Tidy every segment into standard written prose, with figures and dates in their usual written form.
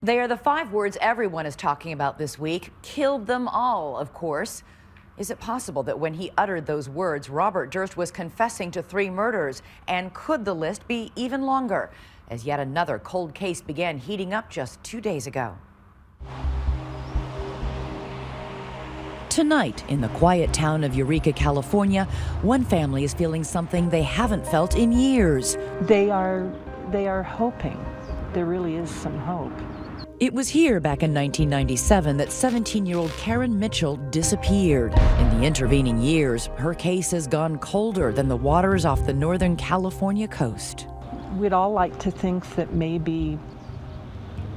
They are the 5 words everyone is talking about this week. Killed them all, of course. Is it possible that when he uttered those words, Robert Durst was confessing to 3 murders? And could the list be even longer, as yet another cold case began heating up just 2 days ago? Tonight, in the quiet town of Eureka, California, one family is feeling something they haven't felt in years. They are hoping. There really is some hope. It was here back in 1997 that 17-year-old Karen Mitchell disappeared. In the intervening years, her case has gone colder than the waters off the Northern California coast. We'd all like to think that maybe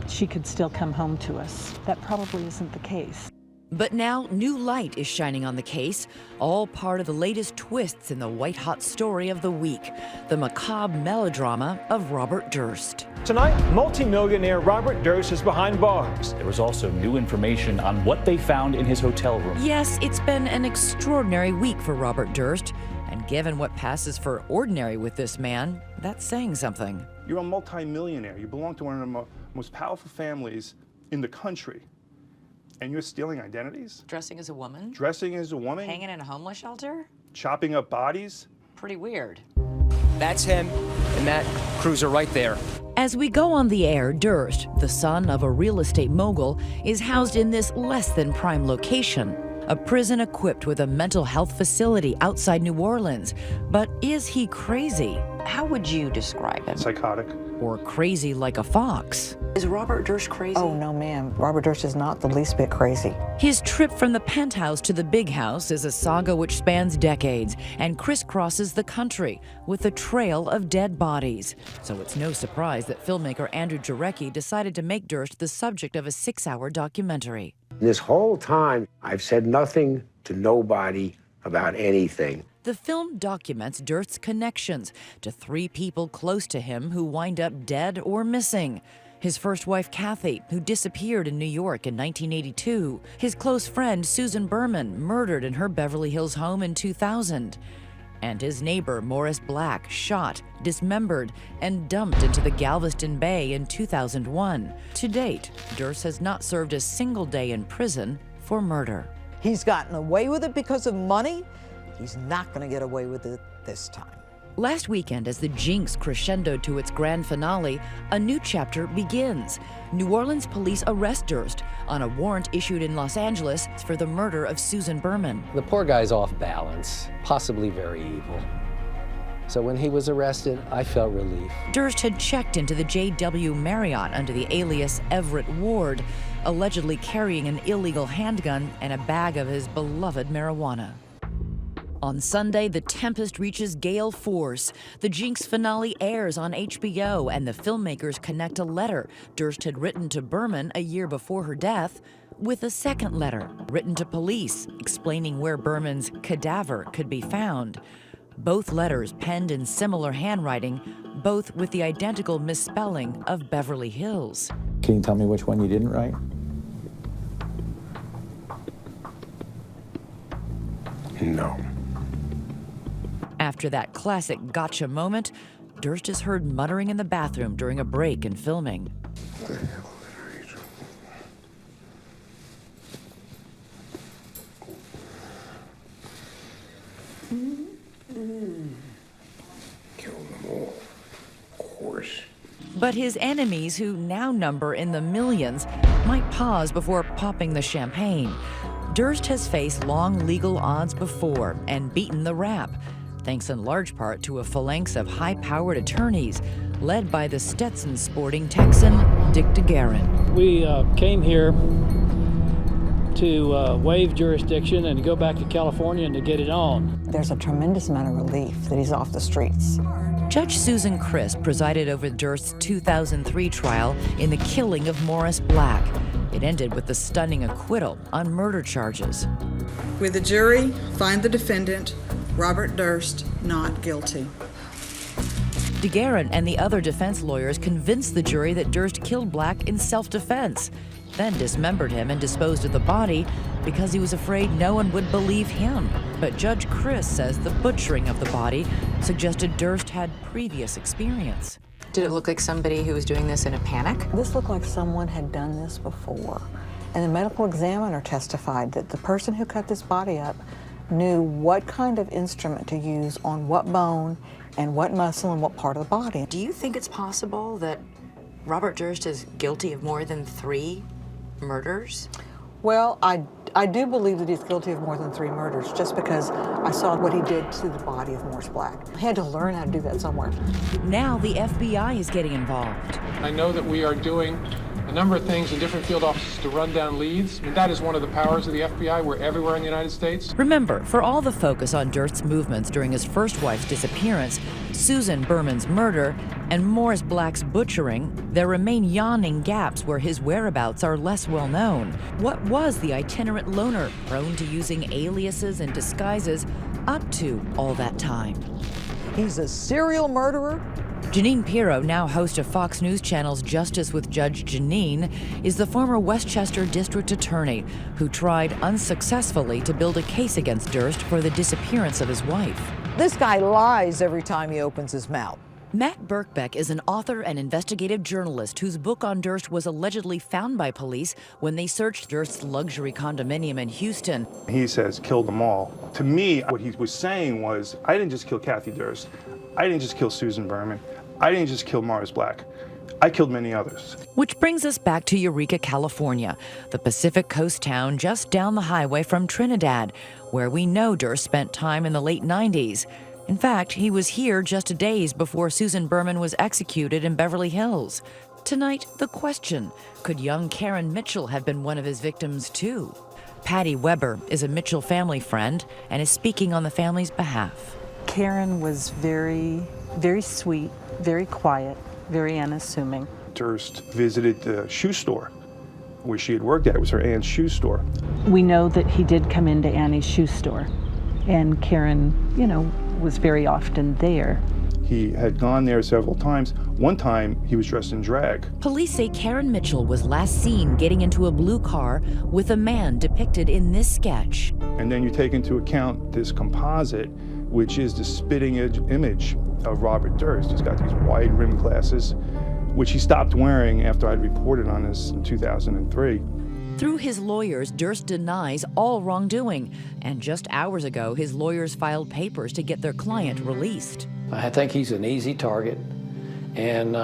she could still come home to us. That probably isn't the case. But now new light is shining on the case, all part of the latest twists in the white-hot story of the week, the macabre melodrama of Robert Durst. Tonight, multimillionaire Robert Durst is behind bars. There was also new information on what they found in his hotel room. Yes, it's been an extraordinary week for Robert Durst, and given what passes for ordinary with this man, that's saying something. You're a multimillionaire. You belong to one of the most powerful families in the country. And you're stealing identities? Dressing as a woman? Dressing as a woman? Hanging in a homeless shelter? Chopping up bodies? Pretty weird. That's him and that cruiser right there. As we go on the air, Durst, the son of a real estate mogul, is housed in this less than prime location, a prison equipped with a mental health facility outside New Orleans. But is he crazy? How would you describe him? Psychotic. Or crazy like a fox? Is Robert Durst crazy? Oh, no, ma'am. Robert Durst is not the least bit crazy. His trip from the penthouse to the big house is a saga which spans decades and crisscrosses the country with a trail of dead bodies. So it's no surprise that filmmaker Andrew Jarecki decided to make Durst the subject of a 6-hour documentary. This whole time, I've said nothing to nobody about anything. The film documents Durst's connections to 3 people close to him who wind up dead or missing. His first wife, Kathy, who disappeared in New York in 1982. His close friend, Susan Berman, murdered in her Beverly Hills home in 2000. And his neighbor, Morris Black, shot, dismembered, and dumped into the Galveston Bay in 2001. To date, Durst has not served a single day in prison for murder. He's gotten away with it because of money. He's not going to get away with it this time. Last weekend, as the Jinx crescendoed to its grand finale, a new chapter begins. New Orleans police arrest Durst on a warrant issued in Los Angeles for the murder of Susan Berman. The poor guy's off balance, possibly very evil. So when he was arrested, I felt relief. Durst had checked into the JW Marriott under the alias Everett Ward, allegedly carrying an illegal handgun and a bag of his beloved marijuana. On Sunday, the tempest reaches gale force. The Jinx finale airs on HBO, and the filmmakers connect a letter Durst had written to Berman a year before her death with a second letter written to police explaining where Berman's cadaver could be found. Both letters penned in similar handwriting, both with the identical misspelling of Beverly Hills. Can you tell me which one you didn't write? No. After that classic gotcha moment, Durst is heard muttering in the bathroom during a break in filming. What the hell are you doing? Kill them all, of course. But his enemies, who now number in the millions, might pause before popping the champagne. Durst has faced long legal odds before and beaten the rap, thanks in large part to a phalanx of high-powered attorneys led by the Stetson sporting Texan Dick DeGuerin. We came here to waive jurisdiction and to go back to California and to get it on. There's a tremendous amount of relief that he's off the streets. Judge Susan Crisp presided over Durst's 2003 trial in the killing of Morris Black. It ended with the stunning acquittal on murder charges. With the jury, find the defendant, Robert Durst, not guilty. DeGuerin and the other defense lawyers convinced the jury that Durst killed Black in self-defense, then dismembered him and disposed of the body because he was afraid no one would believe him. But Judge Chris says the butchering of the body suggested Durst had previous experience. Did it look like somebody who was doing this in a panic? This looked like someone had done this before. And the medical examiner testified that the person who cut this body up knew what kind of instrument to use on what bone and what muscle and what part of the body. Do you think it's possible that Robert Durst is guilty of more than 3 murders? Well, I do believe that he's guilty of more than 3 murders just because I saw what he did to the body of Morris Black. I had to learn how to do that somewhere. Now the FBI is getting involved. I know that we are doing a number of things in different field offices to run down leads. I mean, that is one of the powers of the FBI. We're everywhere in the United States. Remember, for all the focus on Durst's movements during his first wife's disappearance, Susan Berman's murder, and Morris Black's butchering, there remain yawning gaps where his whereabouts are less well known. What was the itinerant loner, prone to using aliases and disguises, up to all that time? He's a serial murderer. Jeanine Pirro, now host of Fox News Channel's Justice with Judge Jeanine, is the former Westchester District Attorney who tried unsuccessfully to build a case against Durst for the disappearance of his wife. This guy lies every time he opens his mouth. Matt Birkbeck is an author and investigative journalist whose book on Durst was allegedly found by police when they searched Durst's luxury condominium in Houston. He says, killed them all. To me, what he was saying was, I didn't just kill Kathy Durst. I didn't just kill Susan Berman. I didn't just kill Morris Black. I killed many others. Which brings us back to Eureka, California, the Pacific Coast town just down the highway from Trinidad, where we know Durst spent time in the late 90s. In fact, he was here just days before Susan Berman was executed in Beverly Hills. Tonight, the question, could young Karen Mitchell have been one of his victims too? Patty Weber is a Mitchell family friend and is speaking on the family's behalf. Karen was very, very sweet, very quiet, very unassuming. Durst visited the shoe store where she had worked at. It was her aunt's shoe store. We know that he did come into Annie's shoe store, and Karen, was very often there. He had gone there several times. One time, he was dressed in drag. Police say Karen Mitchell was last seen getting into a blue car with a man depicted in this sketch. And then you take into account this composite, which is the spitting image of Robert Durst. He's got these wide rim glasses, which he stopped wearing after I'd reported on this in 2003. Through his lawyers, Durst denies all wrongdoing. And just hours ago, his lawyers filed papers to get their client released. I think he's an easy target, and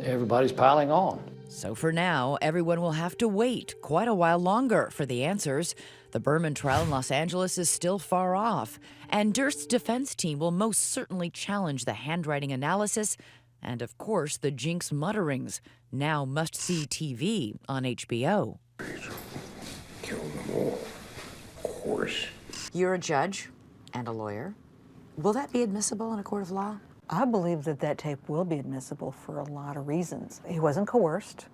everybody's piling on. So for now, everyone will have to wait quite a while longer for the answers. The Berman trial in Los Angeles is still far off, and Durst's defense team will most certainly challenge the handwriting analysis and, of course, the Jinx mutterings, now must-see TV on HBO. Kill them all, of course. You're a judge and a lawyer. Will that be admissible in a court of law? I believe that tape will be admissible for a lot of reasons. He wasn't coerced.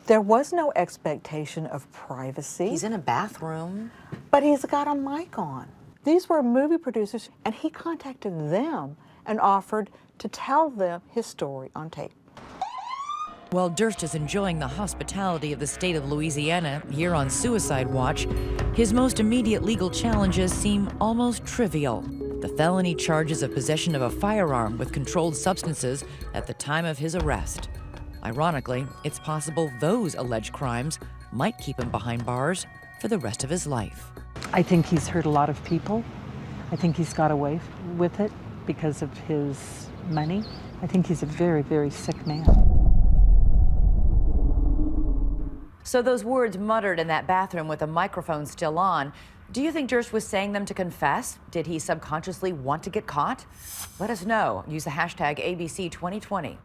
There was no expectation of privacy. He's in a bathroom. But he's got a mic on. These were movie producers, and he contacted them and offered to tell them his story on tape. While Durst is enjoying the hospitality of the state of Louisiana here on Suicide Watch, his most immediate legal challenges seem almost trivial. The felony charges of possession of a firearm with controlled substances at the time of his arrest. Ironically, it's possible those alleged crimes might keep him behind bars for the rest of his life. I think he's hurt a lot of people. I think he's got away with it because of his money. I think he's a very, very sick man. So those words muttered in that bathroom with the microphone still on, do you think Durst was saying them to confess? Did he subconsciously want to get caught? Let us know. Use the hashtag ABC2020.